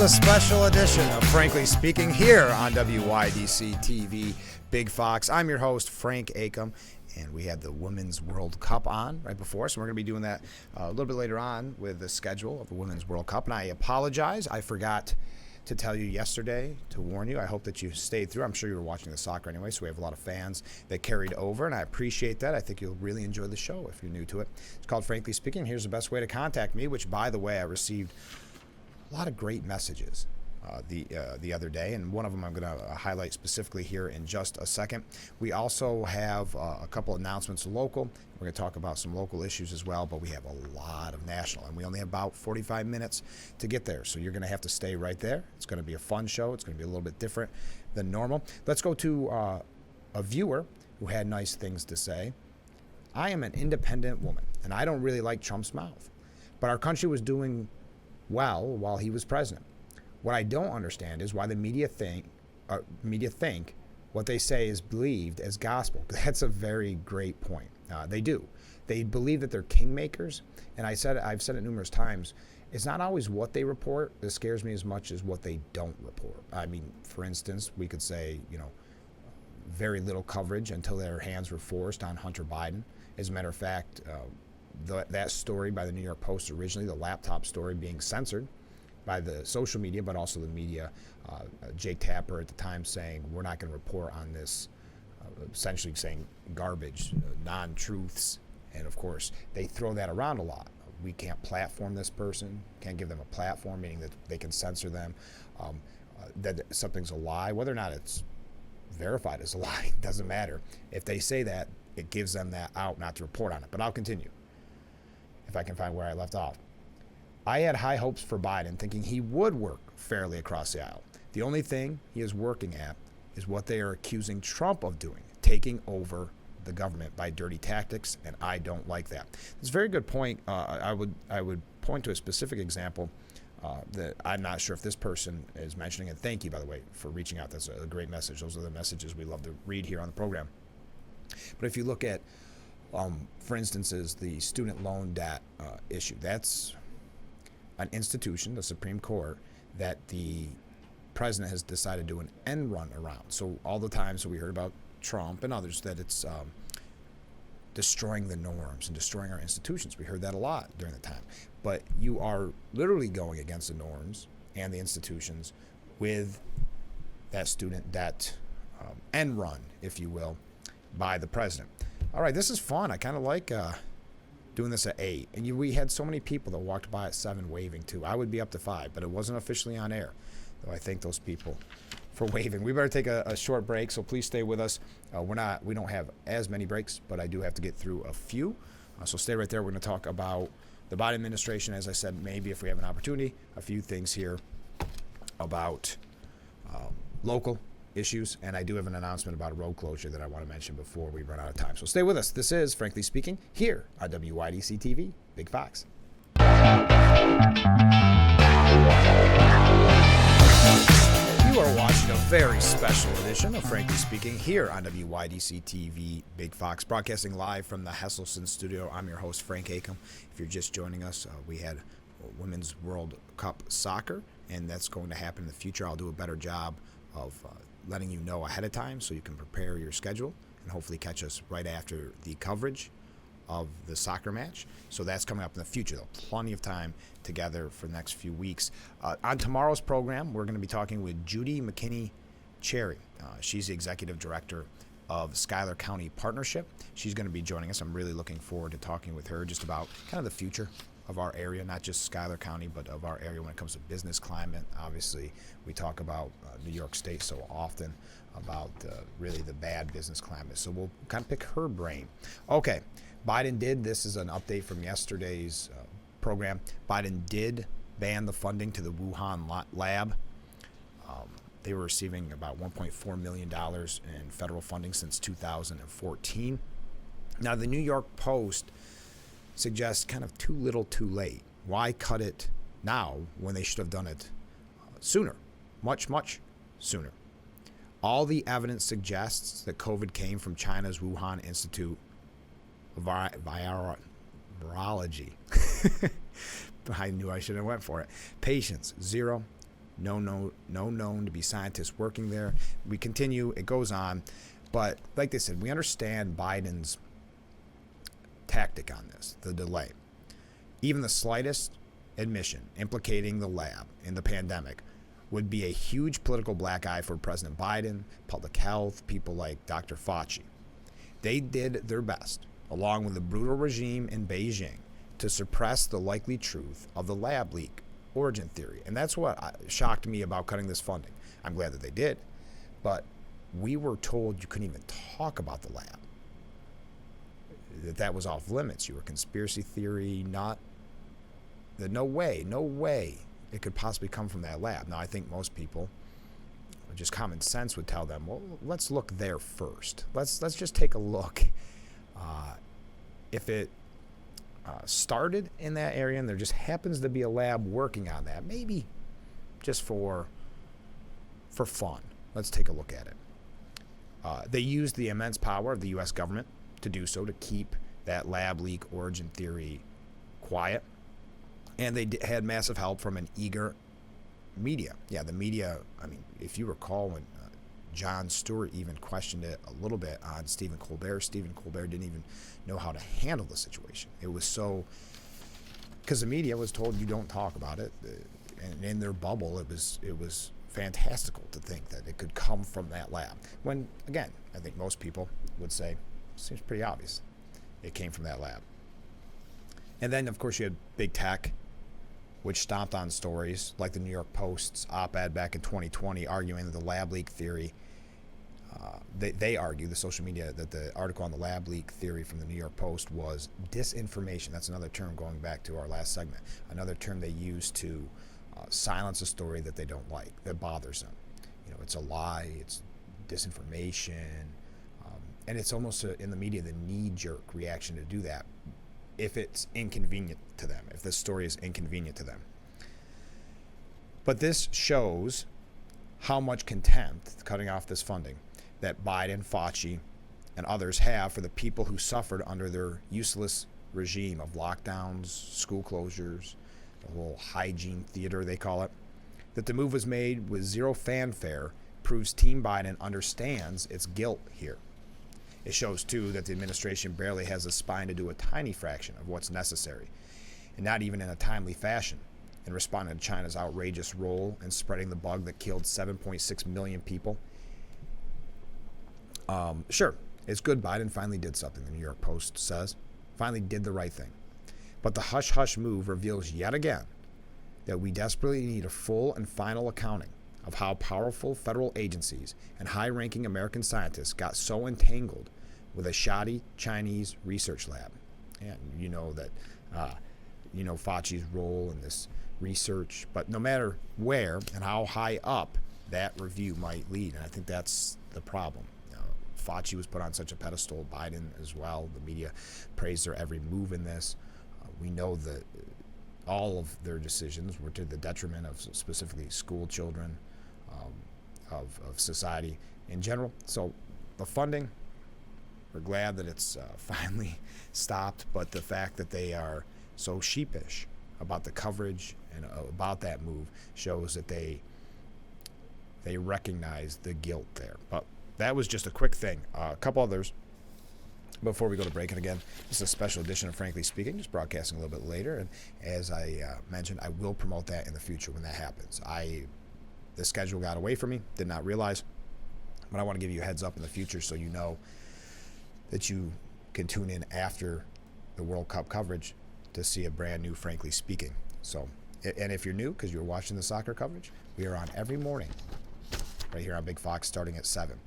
It's a special edition of Frankly Speaking here on WYDC TV Big Fox. I'm your host, Frank Acom, and we had the Women's World Cup on right before us. So we're going to be doing that a little bit later on with the schedule of the Women's World Cup. And I apologize. I forgot to tell you yesterday to warn you. I hope that you stayed through. I'm sure you were watching the soccer anyway, so we have a lot of fans that carried over, and I appreciate that. I think you'll really enjoy the show if you're new to it. It's called Frankly Speaking. Here's the best way to contact me, which, by the way, I received a lot of great messages the other day, and one of them I'm going to highlight specifically here in just a second. We also have a couple announcements local. We're going to talk about some local issues as well, but we have a lot of national, and we only have about 45 minutes to get there, so you're going to have to stay right there. It's going to be a fun show. It's going to be a little bit different than normal. Let's go to a viewer who had nice things to say. I am an independent woman, and I don't really like Trump's mouth, but our country was doing well while he was president. What I don't understand is why the media think what they say is believed as gospel. That's a very great point. They do. They believe that they're kingmakers, and I've said it numerous times. It's not always what they report that scares me as much as what they don't report. I mean, for instance, we could say, very little coverage until their hands were forced on Hunter Biden. As a matter of fact, that story by the New York Post originally, the laptop story being censored by the social media, but also the media, Jake Tapper at the time saying, we're not going to report on this, essentially saying garbage, non-truths. And of course, they throw that around a lot. We can't platform this person, can't give them a platform, meaning that they can censor them, that something's a lie. Whether or not it's verified as a lie, doesn't matter. If they say that, it gives them that out not to report on it. But I'll continue if I can find where I left off. I had high hopes for Biden, thinking he would work fairly across the aisle. The only thing he is working at is what they are accusing Trump of doing, taking over the government by dirty tactics, and I don't like that. It's a very good point. I would point to a specific example that I'm not sure if this person is mentioning, and thank you, by the way, for reaching out. That's a great message. Those are the messages we love to read here on the program. But if you look at, for instance, is the student loan debt issue, that's an institution, the Supreme Court, that the president has decided to do an end run around. So all the times that we heard about Trump and others, that it's destroying the norms and destroying our institutions. We heard that a lot during the time. But you are literally going against the norms and the institutions with that student debt end run, if you will, by the president. All right, this is fun. I kind of like doing this at 8. And we had so many people that walked by at 7 waving too. I would be up to 5, but it wasn't officially on air. Though I thank those people for waving. We better take a short break, so please stay with us. We don't have as many breaks, but I do have to get through a few. So stay right there. We're going to talk about the Biden administration. As I said, maybe if we have an opportunity, a few things here about local issues, and I do have an announcement about a road closure that I want to mention before we run out of time. So stay with us. This is Frankly Speaking here on WYDC TV, Big Fox. You are watching a very special edition of Frankly Speaking here on WYDC TV, Big Fox, broadcasting live from the Hesselson studio. I'm your host, Frank Acom. If you're just joining us, we had Women's World Cup soccer, and that's going to happen in the future. I'll do a better job of letting you know ahead of time so you can prepare your schedule and hopefully catch us right after the coverage of the soccer match. So that's coming up in the future, though. Plenty of time together for the next few weeks. On tomorrow's program, we're going to be talking with Judy McKinney-Cherry. She's the executive director of Schuyler County Partnership. She's going to be joining us. I'm really looking forward to talking with her just about kind of the future of our area, not just Schuyler County, but of our area when it comes to business climate. Obviously, we talk about New York State so often about really the bad business climate. So we'll kind of pick her brain. Okay, this is an update from yesterday's program. Biden did ban the funding to the Wuhan lab. They were receiving about $1.4 million in federal funding since 2014. Now, the New York Post suggests kind of too little too late. Why cut it now when they should have done it sooner? Much, much sooner. All the evidence suggests that COVID came from China's Wuhan Institute of Virology. I knew I should have went for it. Patients, 0. no known to be scientists working there. We continue, it goes on. But like they said, we understand Biden's tactic on this, the delay. Even the slightest admission implicating the lab in the pandemic would be a huge political black eye for President Biden, public health, people like Dr. Fauci. They did their best, along with the brutal regime in Beijing, to suppress the likely truth of the lab leak origin theory. And that's what shocked me about cutting this funding. I'm glad that they did, but we were told you couldn't even talk about the lab, that was off limits. You were conspiracy theory, no way it could possibly come from that lab. Now, I think most people, just common sense would tell them, well, let's look there first. Let's just take a look. If it started in that area and there just happens to be a lab working on that, maybe just for fun, let's take a look at it. They used the immense power of the U.S. government to do so, to keep that lab leak origin theory quiet. And they had massive help from an eager media. Yeah, the media, I mean, if you recall when Jon Stewart even questioned it a little bit on Stephen Colbert didn't even know how to handle the situation. It was so, because the media was told you don't talk about it. And in their bubble, it was fantastical to think that it could come from that lab. When, again, I think most people would say, seems pretty obvious it came from that lab. And then, of course, you had big tech, which stomped on stories like the New York Post's op-ed back in 2020 arguing that the lab leak theory, they argue, the social media, that the article on the lab leak theory from the New York Post was disinformation. That's another term going back to our last segment, another term they use to silence a story that they don't like, that bothers them. You know, it's a lie, it's disinformation, and it's almost in the media the knee-jerk reaction to do that if it's inconvenient to them, if this story is inconvenient to them. But this shows how much contempt, cutting off this funding, that Biden, Fauci, and others have for the people who suffered under their useless regime of lockdowns, school closures, the whole hygiene theater they call it. That the move was made with zero fanfare proves Team Biden understands its guilt here. It shows, too, that the administration barely has the spine to do a tiny fraction of what's necessary, and not even in a timely fashion, in responding to China's outrageous role in spreading the bug that killed 7.6 million people. Sure, it's good Biden finally did something, the New York Post says. Finally did the right thing. But the hush-hush move reveals yet again that we desperately need a full and final accounting of how powerful federal agencies and high-ranking American scientists got so entangled with a shoddy Chinese research lab. And you know that, Fauci's role in this research, but no matter where and how high up that review might lead, and I think that's the problem. Fauci was put on such a pedestal, Biden as well. The media praised their every move in this. We know that all of their decisions were to the detriment of specifically school children, of society in general. So the funding, we're glad that it's finally stopped, but the fact that they are so sheepish about the coverage and about that move shows that they recognize the guilt there. But that was just a quick thing. A couple others before we go to break. And again, this is a special edition of Frankly Speaking, just broadcasting a little bit later. And as I mentioned, I will promote that in the future when that happens. The schedule got away from me, did not realize, but I want to give you a heads up in the future so you know that you can tune in after the World Cup coverage to see a brand new Frankly Speaking. So, and if you're new because you're watching the soccer coverage, we are on every morning right here on Big Fox starting at 7.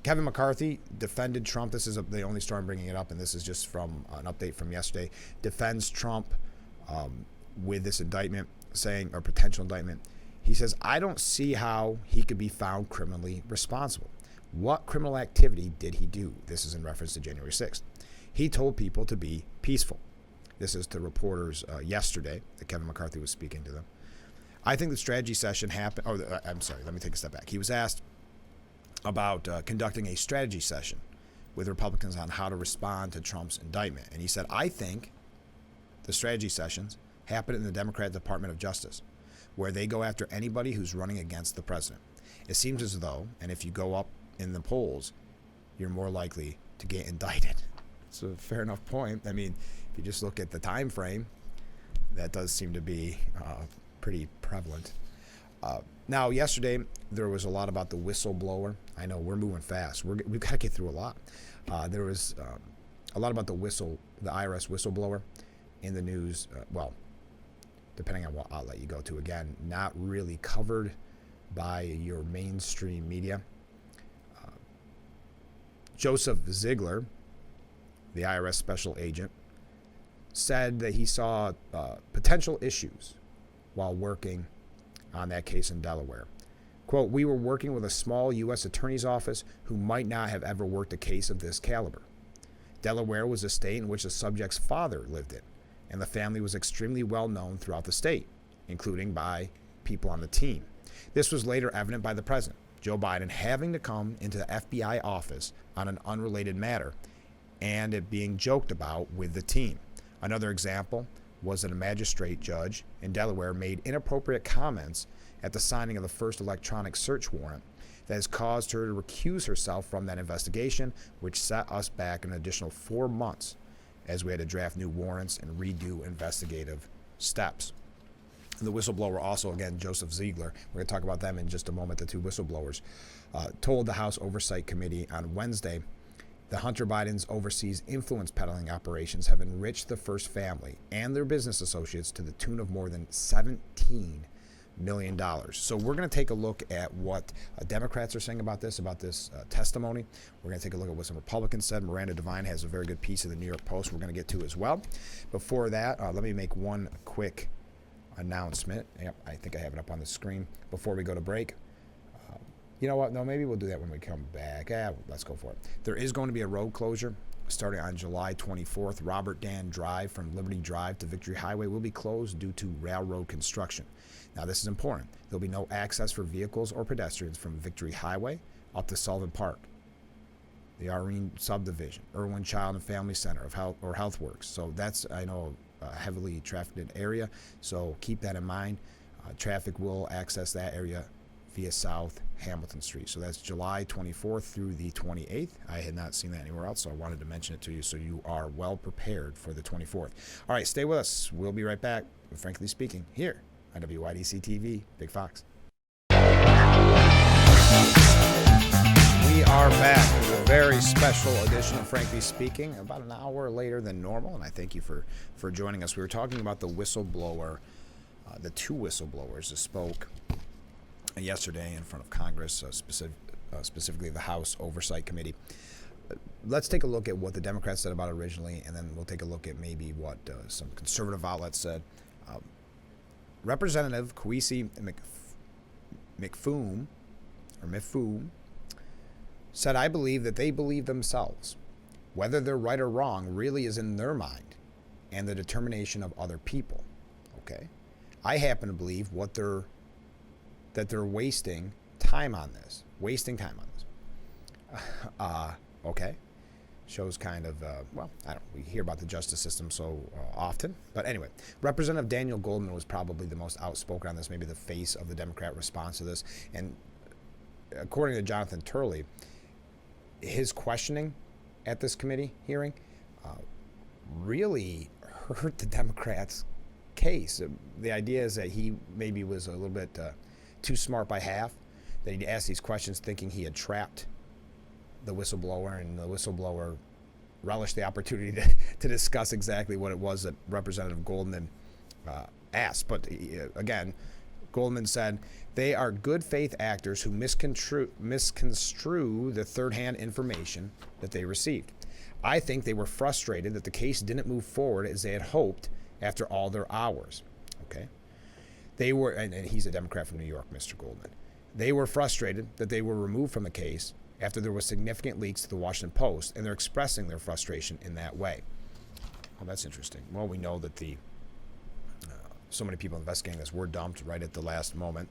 Kevin McCarthy defended Trump. This is the only story I'm bringing it up, and this is just from an update from yesterday. Defends Trump with this indictment, or potential indictment. He says, I don't see how he could be found criminally responsible. What criminal activity did he do? This is in reference to January 6th. He told people to be peaceful. This is to reporters yesterday that Kevin McCarthy was speaking to them. I think the strategy session happened. I'm sorry, let me take a step back. He was asked about conducting a strategy session with Republicans on how to respond to Trump's indictment. And he said, I think the strategy sessions happened in the Democrat Department of Justice, where they go after anybody who's running against the president. It seems as though, and if you go up in the polls, you're more likely to get indicted. It's a fair enough point. I mean, if you just look at the time frame, that does seem to be pretty prevalent. Now, yesterday, there was a lot about the whistleblower. I know we're moving fast. We've got to get through a lot. There was a lot about the IRS whistleblower in the news. Well, depending on what outlet you go to. Again, not really covered by your mainstream media. Joseph Ziegler, the IRS special agent, said that he saw potential issues while working on that case in Delaware. Quote, "We were working with a small U.S. attorney's office who might not have ever worked a case of this caliber. Delaware was a state in which the subject's father lived in, and the family was extremely well known throughout the state, including by people on the team. This was later evident by the president, Joe Biden, having to come into the FBI office on an unrelated matter and it being joked about with the team. Another example was that a magistrate judge in Delaware made inappropriate comments at the signing of the first electronic search warrant that has caused her to recuse herself from that investigation, which set us back an additional 4 months as we had to draft new warrants and redo investigative steps." The whistleblower also, again, Joseph Ziegler, we're going to talk about them in just a moment, the two whistleblowers, told the House Oversight Committee on Wednesday that Hunter Biden's overseas influence peddling operations have enriched the First family and their business associates to the tune of more than $17 million. So we're going to take a look at what Democrats are saying about this testimony. We're going to take a look at what some Republicans said. Miranda Devine has a very good piece in the New York Post we're going to get to as well. Before that, let me make one quick announcement. Yep, I think I have it up on the screen before we go to break. You know what? No, maybe we'll do that when we come back. Let's go for it. There is going to be a road closure starting on July 24th. Robert Dan Drive from Liberty Drive to Victory Highway will be closed due to railroad construction. Now, this is important. There'll be no access for vehicles or pedestrians from Victory Highway up to Sullivan Park, the Irene Subdivision, Irwin Child and Family Center of HealthWorks. So that's, I know, a heavily trafficked area, so keep that in mind. Traffic will access that area via South Hamilton Street. So that's July 24th through the 28th. I had not seen that anywhere else, so I wanted to mention it to you so you are well prepared for the 24th. All right, stay with us. We'll be right back with Frankly Speaking here on WYDC TV, Big Fox. We are back with a very special edition of Frankly Speaking, about an hour later than normal, and I thank you for joining us. We were talking about the whistleblower, the two whistleblowers that spoke yesterday in front of Congress, specifically the House Oversight Committee. Let's take a look at what the Democrats said about it originally, and then we'll take a look at maybe what some conservative outlets said. Representative Kwesi Mifune said, "I believe that they believe themselves. Whether they're right or wrong really is in their mind and the determination of other people." Okay? I happen to believe that they're wasting time on this. Okay. Shows kind of, we hear about the justice system so often. But anyway, Representative Daniel Goldman was probably the most outspoken on this, maybe the face of the Democrat response to this. And according to Jonathan Turley, his questioning at this committee hearing really hurt the Democrats' case. The idea is that he maybe was a little bit too smart by half, that he'd asked these questions thinking he had trapped the whistleblower, and the whistleblower relished the opportunity to discuss exactly what it was that Representative Goldman asked. But again, Goldman said, "They are good faith actors who misconstrue the third-hand information that they received. I think they were frustrated that the case didn't move forward as they had hoped after all their hours." Okay. They were, and he's a Democrat from New York, Mr. Goldman. They were frustrated that they were removed from the case after there was significant leaks to the Washington Post, and they're expressing their frustration in that way. Well, that's interesting. Well, we know that so many people investigating this were dumped right at the last moment.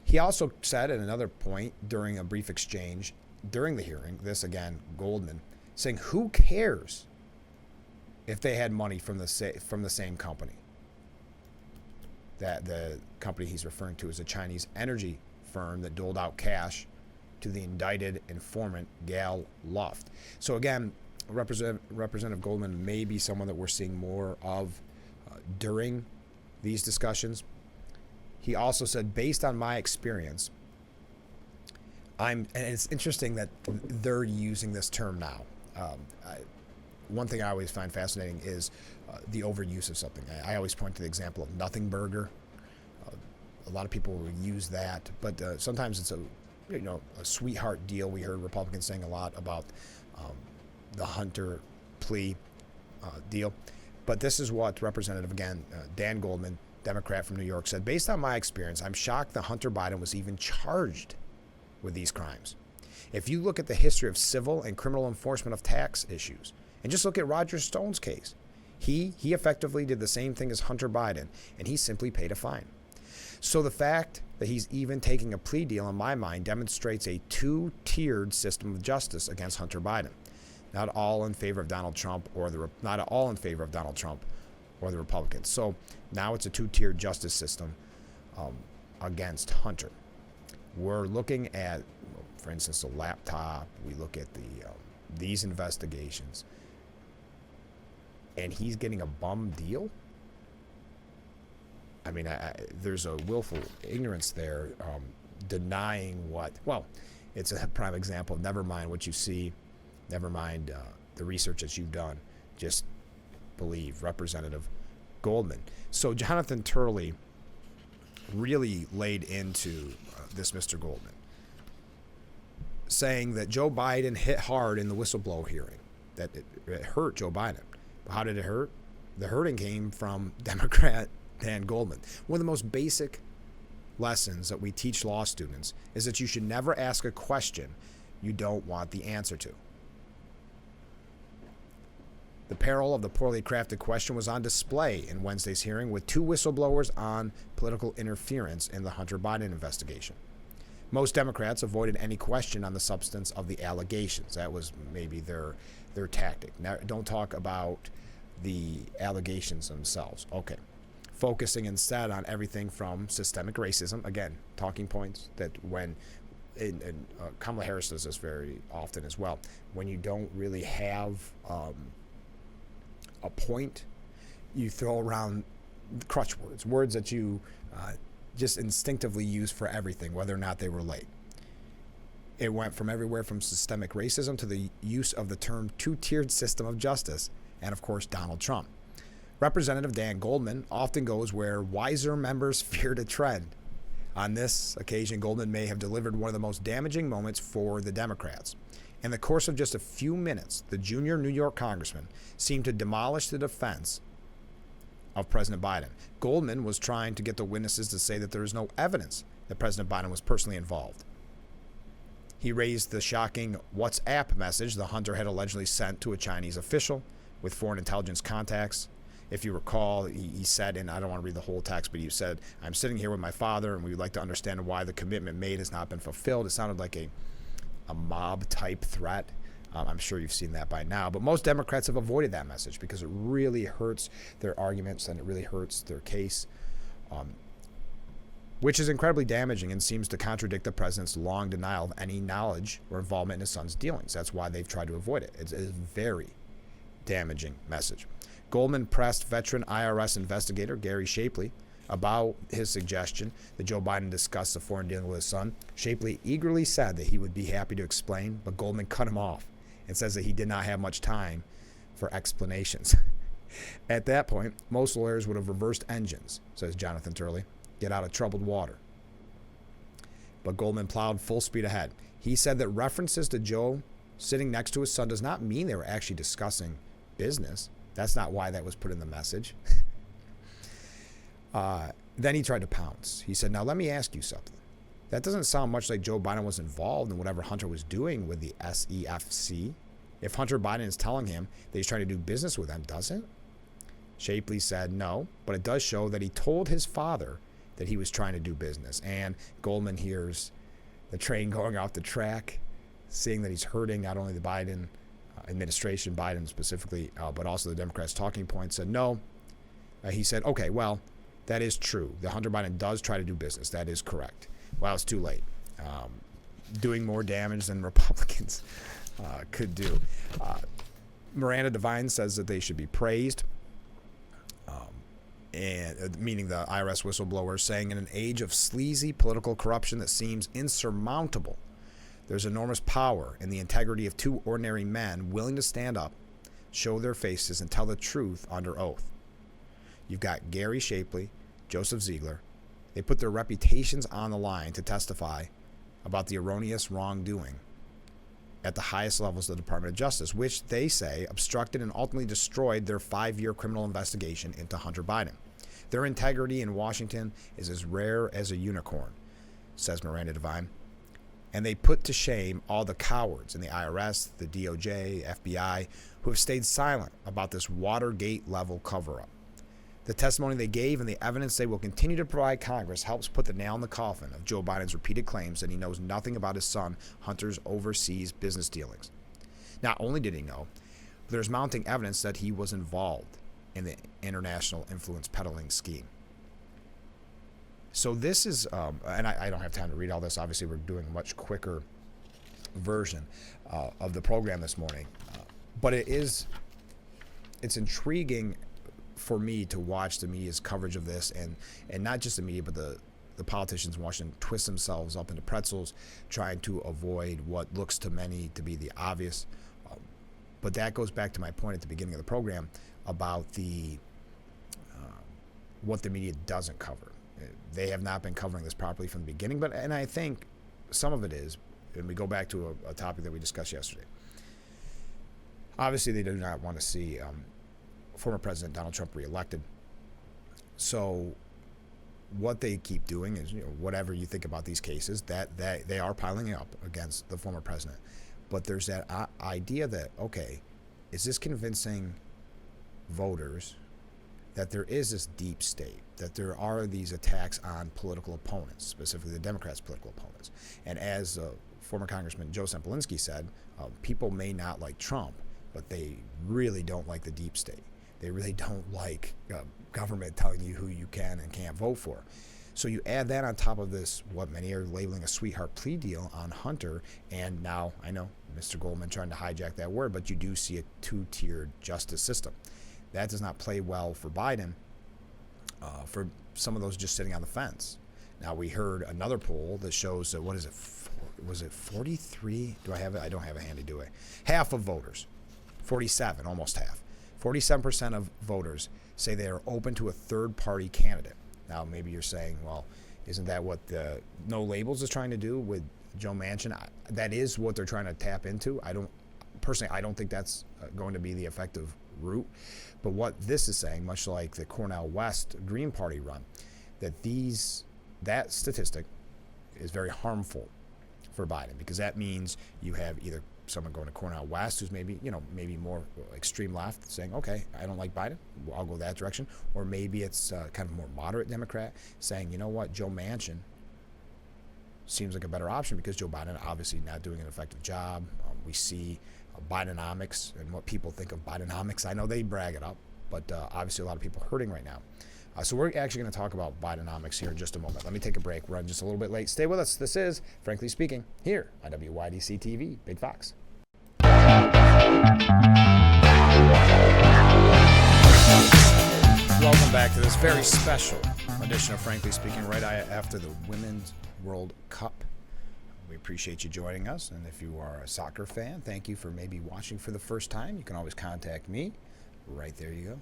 He also said at another point during a brief exchange during the hearing, this again, Goldman, saying, "Who cares if they had money from the same company?" that the company he's referring to is a Chinese energy firm that doled out cash to the indicted informant Gal Luft. So again, Representative Goldman may be someone that we're seeing more of during these discussions. He also said, based on my experience, and it's interesting that they're using this term now. One thing I always find fascinating is the overuse of something. I always point to the example of Nothing Burger. A lot of people will use that, but sometimes it's a sweetheart deal. We heard Republicans saying a lot about the Hunter plea deal. But this is what Representative, Dan Goldman, Democrat from New York, said. Based on my experience, I'm shocked that Hunter Biden was even charged with these crimes. If you look at the history of civil and criminal enforcement of tax issues, and just look at Roger Stone's case, he effectively did the same thing as Hunter Biden, and he simply paid a fine. So the fact that he's even taking a plea deal, in my mind, demonstrates a two-tiered system of justice against Hunter Biden. Not all in favor of Donald Trump or the Republicans. So now it's a two-tiered justice system against Hunter. We're looking at, for instance, the laptop. We look at these investigations, and he's getting a bum deal. I mean, there's a willful ignorance there, denying what. Well, it's a prime example. Never mind what you see. Never mind the research that you've done. Just believe Representative Goldman. So Jonathan Turley really laid into this Mr. Goldman, saying that Joe Biden hit hard in the whistleblower hearing, that it hurt Joe Biden. But how did it hurt? The hurting came from Democrat Dan Goldman. One of the most basic lessons that we teach law students is that you should never ask a question you don't want the answer to. The peril of the poorly crafted question was on display in Wednesday's hearing, with two whistleblowers on political interference in the Hunter Biden investigation. Most Democrats avoided any question on the substance of the allegations. That was maybe their tactic. Now, don't talk about the allegations themselves. Okay. Focusing instead on everything from systemic racism. Again, talking points that when and Kamala Harris does this very often as well. When you don't really have a point, you throw around crutch words that you just instinctively use for everything, whether or not they relate. It went from everywhere from systemic racism to the use of the term two-tiered system of justice, and of course, Donald Trump. Representative Dan Goldman often goes where wiser members fear to tread. On this occasion, Goldman may have delivered one of the most damaging moments for the Democrats. In the course of just a few minutes, the junior New York congressman seemed to demolish the defense of President Biden. Goldman was trying to get the witnesses to say that there is no evidence that President Biden was personally involved. He raised the shocking WhatsApp message the Hunter had allegedly sent to a Chinese official with foreign intelligence contacts. If you recall, he said, and I don't want to read the whole text, but he said, "I'm sitting here with my father, and we would like to understand why the commitment made has not been fulfilled." It sounded like a mob-type threat. I'm sure you've seen that by now. But most Democrats have avoided that message because it really hurts their arguments and it really hurts their case, which is incredibly damaging and seems to contradict the president's long denial of any knowledge or involvement in his son's dealings. That's why they've tried to avoid it. It's a very damaging message. Goldman pressed veteran IRS investigator Gary Shapley about his suggestion that Joe Biden discuss the foreign dealing with his son. Shapley eagerly said that he would be happy to explain, but Goldman cut him off and says that he did not have much time for explanations. At that point, most lawyers would have reversed engines, says Jonathan Turley, get out of troubled water. But Goldman plowed full speed ahead. He said that references to Joe sitting next to his son does not mean they were actually discussing business. That's not why that was put in the message. Then he tried to pounce. He said, "Now let me ask you something. That doesn't sound much like Joe Biden was involved in whatever Hunter was doing with the SEFC. If Hunter Biden is telling him that he's trying to do business with them, does it?" Shapley said no, but it does show that he told his father that he was trying to do business. And Goldman hears the train going off the track, seeing that he's hurting not only the Biden administration, Biden specifically, but also the Democrats' talking points. Said no. He said, "Okay, well, That is true. The Hunter Biden does try to do business. That is correct. Well, it's too late. Doing more damage than Republicans could do. Miranda Devine says that they should be praised, and meaning the IRS whistleblower, saying in an age of sleazy political corruption that seems insurmountable, there's enormous power in the integrity of two ordinary men willing to stand up, show their faces, and tell the truth under oath. You've got Gary Shapley, Joseph Ziegler. They put their reputations on the line to testify about the erroneous wrongdoing at the highest levels of the Department of Justice, which they say obstructed and ultimately destroyed their 5-year criminal investigation into Hunter Biden. Their integrity in Washington is as rare as a unicorn, says Miranda Devine. And they put to shame all the cowards in the IRS, the DOJ, FBI, who have stayed silent about this Watergate-level cover-up. The testimony they gave and the evidence they will continue to provide Congress helps put the nail in the coffin of Joe Biden's repeated claims that he knows nothing about his son Hunter's overseas business dealings. Not only did he know, but there's mounting evidence that he was involved in the international influence peddling scheme. So this is, and I don't have time to read all this. Obviously, we're doing a much quicker version of the program this morning. But it's intriguing for me to watch the media's coverage of this, and not just the media, but the politicians in Washington twist themselves up into pretzels, trying to avoid what looks to many to be the obvious. But that goes back to my point at the beginning of the program about what the media doesn't cover. They have not been covering this properly from the beginning, and I think some of it is, and we go back to a topic that we discussed yesterday. Obviously, they do not want to see former President Donald Trump reelected. So what they keep doing is, whatever you think about these cases, that they are piling up against the former president. But there's that idea that, okay, is this convincing voters that there is this deep state, that there are these attacks on political opponents, specifically the Democrats' political opponents? And as former Congressman Joe Semplinsky said, people may not like Trump, but they really don't like the deep state. They really don't like government telling you who you can and can't vote for. So you add that on top of this, what many are labeling a sweetheart plea deal on Hunter, and now, I know Mr. Goldman trying to hijack that word, but you do see a two-tiered justice system. That does not play well for Biden, for some of those just sitting on the fence. Now, we heard another poll that shows that, what is it, was it 43? Do I have it? I don't have it handy, do I? Half of voters, 47, almost half. 47% of voters say they are open to a third-party candidate. Now, maybe you're saying, well, isn't that what the No Labels is trying to do with Joe Manchin? That is what they're trying to tap into. I don't think that's going to be the effective route. But what this is saying, much like the Cornel West Green Party run, that statistic is very harmful for Biden, because that means you have either someone going to Cornel West who's maybe more extreme left, saying, okay, I don't like Biden, I'll go that direction. Or maybe it's kind of more moderate Democrat saying, you know what, Joe Manchin seems like a better option because Joe Biden obviously not doing an effective job. We see Bidenomics and what people think of Bidenomics. I know they brag it up, but obviously a lot of people hurting right now. So we're actually going to talk about Bidenomics here in just a moment. Let me take a break. We're running just a little bit late. Stay with us. This is Frankly Speaking here on WYDC TV, Big Fox. Welcome back to this very special edition of Frankly Speaking, right after the Women's World Cup. We appreciate you joining us, and if you are a soccer fan, thank you for maybe watching for the first time. You can always contact me. Right there you go.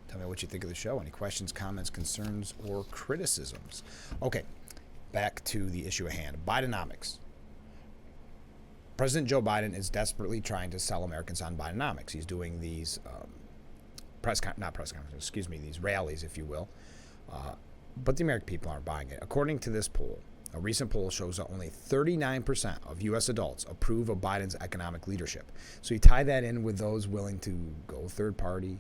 Tell me what you think of the show. Any questions, comments, concerns, or criticisms? Okay, back to the issue at hand. Bidenomics. President Joe Biden is desperately trying to sell Americans on Bidenomics. He's doing these these rallies, if you will. But the American people aren't buying it. According to this poll, a recent poll shows that only 39% of U.S. adults approve of Biden's economic leadership. So you tie that in with those willing to go third party,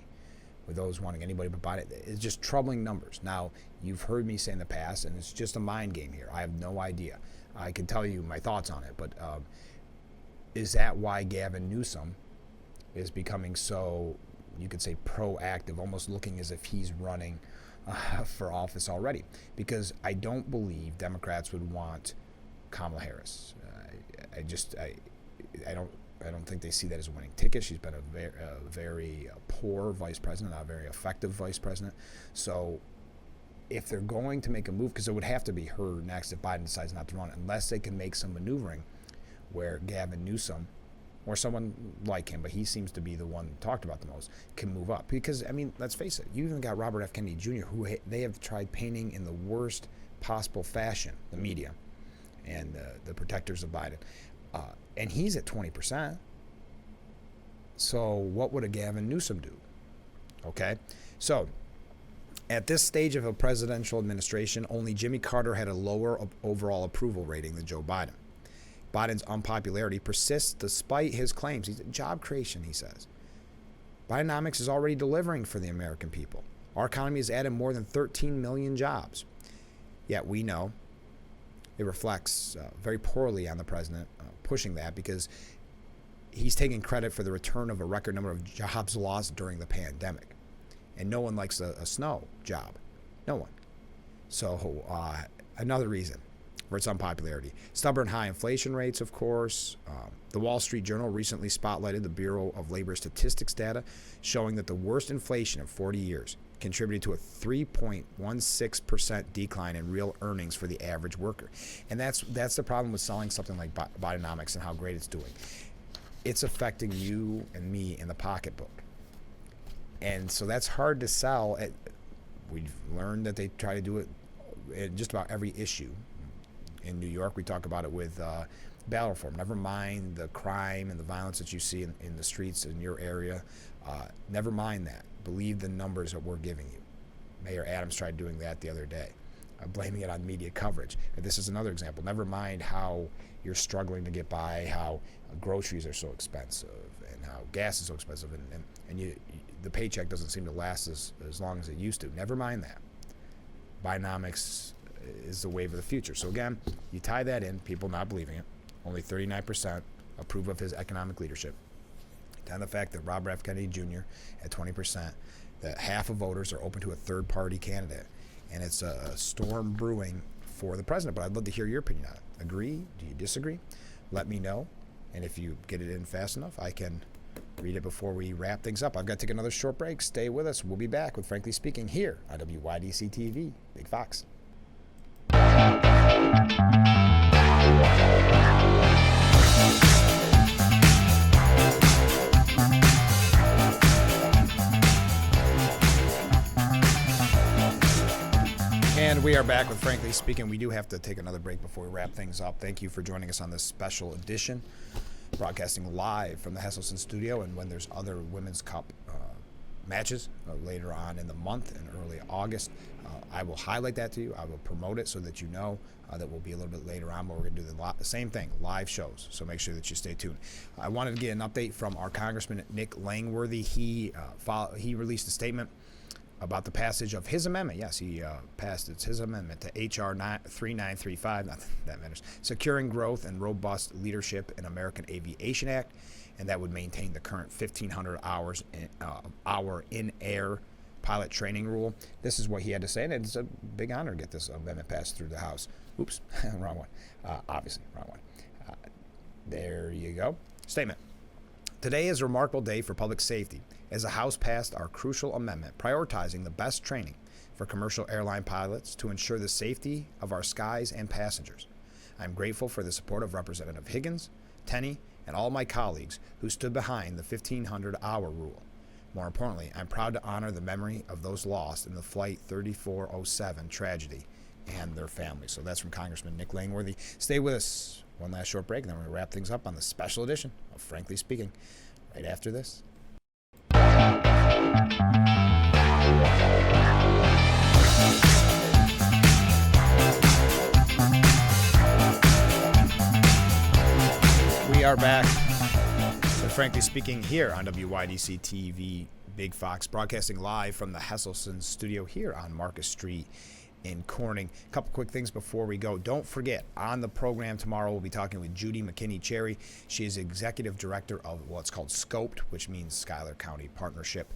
with those wanting anybody but Biden. It's just troubling numbers. Now, you've heard me say in the past, and it's just a mind game here. I have no idea. I can tell you my thoughts on it, but is that why Gavin Newsom is becoming so, you could say, proactive, almost looking as if he's running for office already, because I don't believe Democrats would want Kamala Harris. I don't think they see that as a winning ticket. She's been a very poor vice president, not a very effective vice president. So if they're going to make a move, because it would have to be her next if Biden decides not to run, unless they can make some maneuvering where Gavin Newsom or someone like him, but he seems to be the one talked about the most, can move up. Because, I mean, let's face it, you even got Robert F. Kennedy Jr., who they have tried painting in the worst possible fashion, the media and the protectors of Biden. And he's at 20%. So what would a Gavin Newsom do? Okay? So at this stage of a presidential administration, only Jimmy Carter had a lower overall approval rating than Joe Biden. Biden's unpopularity persists despite his claims. He's job creation, he says. Bidenomics is already delivering for the American people. Our economy has added more than 13 million jobs. Yet we know it reflects very poorly on the president pushing that, because he's taking credit for the return of a record number of jobs lost during the pandemic. And no one likes a snow job. No one. So another reason for its unpopularity. Stubborn high inflation rates, of course. The Wall Street Journal recently spotlighted the Bureau of Labor Statistics data showing that the worst inflation in 40 years contributed to a 3.16% decline in real earnings for the average worker. And that's the problem with selling something like Bidenomics and how great it's doing. It's affecting you and me in the pocketbook. And so that's hard to sell. We've learned that they try to do it in just about every issue. In New York, we talk about it with bail reform. Never mind the crime and the violence that you see in the streets in your area. Never mind that. Believe the numbers that we're giving you. Mayor Adams tried doing that the other day, blaming it on media coverage. And this is another example. Never mind how you're struggling to get by, how groceries are so expensive, and how gas is so expensive, and the paycheck doesn't seem to last as long as it used to. Never mind that. Bidenomics is the wave of the future. So again, you tie that in, people not believing it. Only 39% approve of his economic leadership. Down the fact that Robert F. Kennedy Jr. at 20%, that half of voters are open to a third-party candidate. And it's a storm brewing for the president. But I'd love to hear your opinion on it. Agree? Do you disagree? Let me know. And if you get it in fast enough, I can read it before we wrap things up. I've got to take another short break. Stay with us. We'll be back with Frankly Speaking here on WYDC TV, Big Fox. And we are back with Frankly Speaking. We do have to take another break before we wrap things up. Thank you for joining us on this special edition, broadcasting live from the Hesselson studio. And when there's other Women's Cup matches later on in the month in early August, I will highlight that to you. I will promote it so that you know that will be a little bit later on, but we're going to do the same thing, live shows. So make sure that you stay tuned. I wanted to get an update from our Congressman Nick Langworthy. He released a statement about the passage of his amendment. Yes, he passed his amendment to H.R. 3935, not that matters, Securing Growth and Robust Leadership in American Aviation Act, and that would maintain the current 1,500 hour in-air pilot training rule. This is what he had to say, and it's a big honor to get this amendment passed through the House. Oops, wrong one. Obviously, wrong one. There you go. Statement. Today is a remarkable day for public safety as the House passed our crucial amendment prioritizing the best training for commercial airline pilots to ensure the safety of our skies and passengers. I'm grateful for the support of Representative Higgins, Tenney, and all my colleagues who stood behind the 1,500-hour rule. More importantly, I'm proud to honor the memory of those lost in the Flight 3407 tragedy and their families. So that's from Congressman Nick Langworthy. Stay with us. One last short break, and then we're going to wrap things up on the special edition of Frankly Speaking right after this. We are back with Frankly Speaking here on WYDC TV Big Fox, broadcasting live from the Hesselson studio here on Marcus Street in Corning. A couple quick things before we go. Don't forget, on the program tomorrow, we'll be talking with Judy McKinney-Cherry. She is executive director of what's called SCOPED, which means Schuyler County Partnership.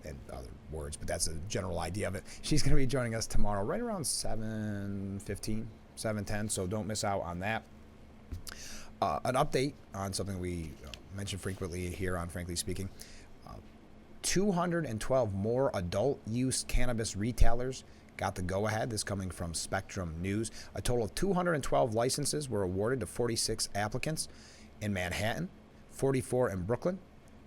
in other words, but that's a general idea of it. She's going to be joining us tomorrow right around 7:15, 7:10, so don't miss out on that. An update on something we mention frequently here on Frankly Speaking. 212 more adult use cannabis retailers got the go-ahead. This coming from Spectrum News. A total of 212 licenses were awarded to 46 applicants in Manhattan, 44 in Brooklyn,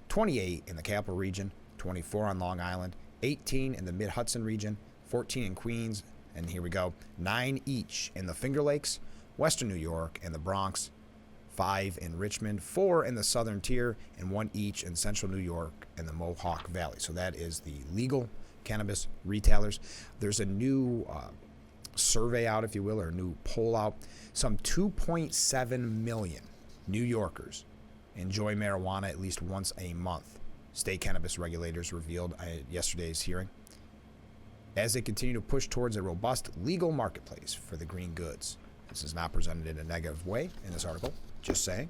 28 in the Capital Region, 24 on Long Island, 18 in the Mid-Hudson region, 14 in Queens, and here we go, 9 each in the Finger Lakes, Western New York, and the Bronx, 5 in Richmond, 4 in the Southern Tier, and 1 each in Central New York and the Mohawk Valley. So that is the legal cannabis retailers. There's a new survey out, if you will, or a new poll out. Some 2.7 million New Yorkers enjoy marijuana at least once a month, state cannabis regulators revealed at yesterday's hearing, as they continue to push towards a robust legal marketplace for the green goods. This is not presented in a negative way in this article. Just saying.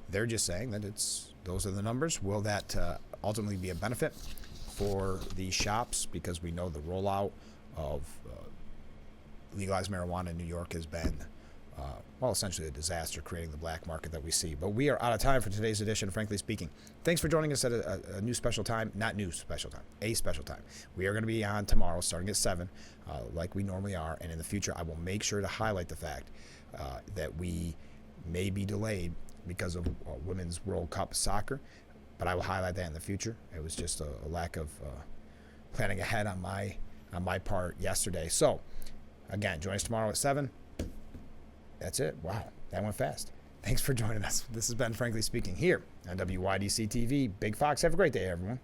They're just saying that those are the numbers. Will that ultimately be a benefit for the shops? Because we know the rollout of legalized marijuana in New York has been, essentially a disaster, creating the black market that we see. But we are out of time for today's edition of Frankly Speaking. Thanks for joining us at a new special time. Not new special time, a special time. We are going to be on tomorrow starting at 7, like we normally are. And in the future, I will make sure to highlight the fact that we may be delayed because of Women's World Cup soccer. But I will highlight that in the future. It was just a lack of planning ahead on my part yesterday. So, again, join us tomorrow at 7. That's it. Wow, that went fast. Thanks for joining us. This has been Frankly Speaking here on WYDC TV. Big Fox. Have a great day, everyone.